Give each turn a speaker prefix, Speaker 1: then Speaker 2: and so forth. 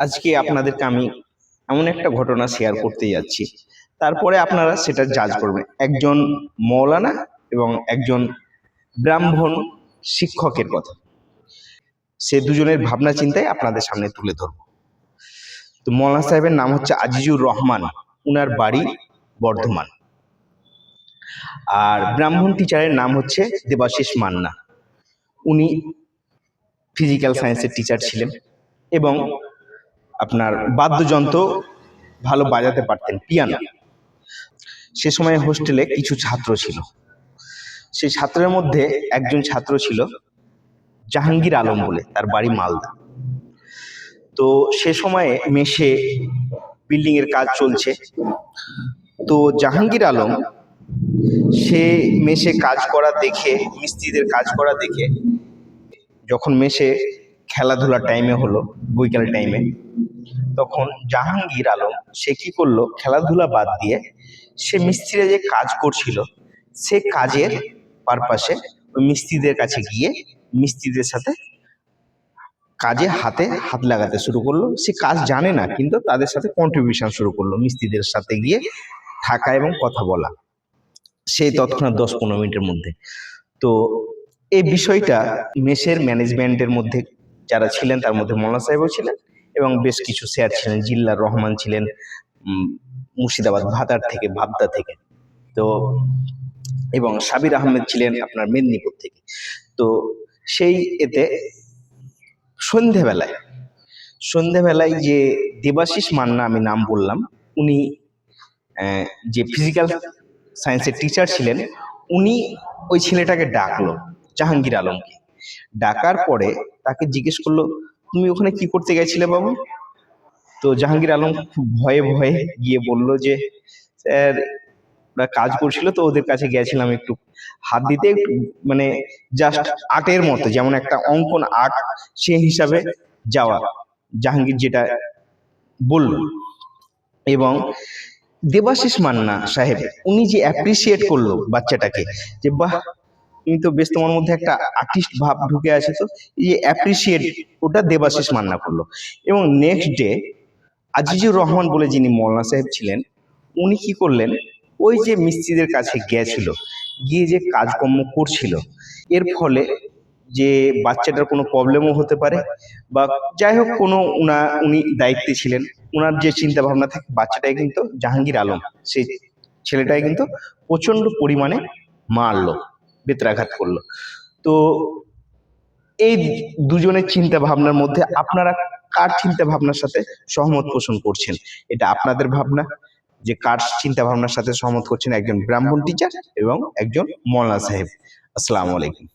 Speaker 1: আজকে আপনাদেরকে আমি এমন একটা ঘটনা শেয়ার করতে যাচ্ছি, তারপরে আপনারা সেটা জাজ করবেন। একজন মৌলানা এবং একজন ব্রাহ্মণ শিক্ষকের কথা, সে দুজনের ভাবনা চিন্তায় আপনাদের সামনে তুলে ধরব। তো মৌলানা সাহেবের নাম হচ্ছে আজিজুর রহমান, উনার বাড়ি বর্ধমান। আর ব্রাহ্মণ টিচারের নাম হচ্ছে দেবাশিস মান্না, উনি ফিজিক্যাল সায়েন্সের টিচার ছিলেন এবং আপনার বাদ্যযন্ত্র ভালো বাজাতে পারতেন, পিয়ানো। সে সময় হোস্টেলে কিছু ছাত্র ছিল, সেই ছাত্রের মধ্যে একজন ছাত্র ছিল জাহাঙ্গীর আলম বলে, তার বাড়ি মালদা। তো সে সময়ে মেসে বিল্ডিং এর কাজ চলছে। তো জাহাঙ্গীর আলম সে মেসে কাজ করা দেখে, মিস্ত্রিদের কাজ করা দেখে, যখন মেসে খেলাধুলার টাইমে হলো, বৈকাল টাইমে, তখন জাহাঙ্গীর আলম সে কি করলো, খেলাধুলা বাদ দিয়ে সে মিস্ত্রিরা যে কাজ করছিল সে কাজের পারপাসে ওই মিস্ত্রিদের কাছে গিয়ে মিস্ত্রিদের সাথে কাজে হাতে হাত লাগাতে শুরু করলো। সে কাজ জানে না, কিন্তু তাদের সাথে কন্ট্রিবিউশন শুরু করলো, মিস্ত্রিদের সাথে গিয়ে থাকা এবং কথা বলা, সেই তৎক্ষণাৎ 10-15 মিনিটের মধ্যে। তো এই বিষয়টা মেসের ম্যানেজমেন্টের মধ্যে যারা ছিলেন, তার মধ্যে মৌলানা সাহেবও ছিলেন এবং বেশ কিছু স্যার ছিলেন, জিল্লার রহমান ছিলেন মুর্শিদাবাদ ভাতার থেকে, ভাবদা থেকে, তো এবং সাবির আহমেদ ছিলেন আপনার মেদিনীপুর থেকে। তো সেই এতে সন্ধেবেলায় যে দেবাশিস মান্না আমি নাম বললাম, উনি যে ফিজিক্যাল সায়েন্সের টিচার ছিলেন, উনি ওই ছেলেটাকে ডাকলো, জাহাঙ্গীর আলমকে। ডাকার পরে তাকে জিজ্ঞেস করলো, তুমি ওখানে কি করতে গেছিলে বাবু? তো জাহাঙ্গীর আলম খুব ভয়ে ভয়ে গিয়ে বলল যে, স্যার ওরা কাজ করছিল, তো ওদের কাছে গেছিলাম একটু হাত দিতে, মানে জাস্ট আর্টের মতো, যেমন একটা অঙ্কন আর্ট, সেই হিসাবে যাওয়া, জাহাঙ্গীর যেটা বলল। এবং দেবাশিস মান্না সাহেব উনি যে অ্যাপ্রিসিয়েট করলো বাচ্চাটাকে, যে বাহ তুমি তো বেশ, তোমার মধ্যে একটা আর্টিস্ট ভাব ঢুকে আছে, তো এই যে অ্যাপ্রিসিয়েট, ওটা দেবাশিস মান্না করলো। এবং নেক্সট ডে আজিজুর রহমান বলে যিনি মৌলানা সাহেব ছিলেন, উনি কি করলেন, ওই যে মিস্ত্রিদের কাছে গিয়েছিল, গিয়ে যে কাজকর্ম করছিল, এর ফলে যে বাচ্চাটার কোনো প্রবলেমও হতে পারে, বা যাই হোক কোনো উনি দায়িত্বে ছিলেন, ওনার যে চিন্তা ভাবনা থাকে, বাচ্চাটাই কিন্তু জাহাঙ্গীর আলম, সেই ছেলেটাই কিন্তু প্রচন্ড পরিমাণে মারলো, বেত্রাঘাত করলো। তো এই দুজনের চিন্তা ভাবনার মধ্যে আপনারা কার চিন্তা ভাবনার সাথে সহমত পোষণ করছেন? এটা আপনাদের ভাবনা, যে কার চিন্তা ভাবনার সাথে সহমত করছেন, একজন ব্রাহ্মণ টিচার এবং একজন মৌলানা সাহেব। আসসালামু আলাইকুম।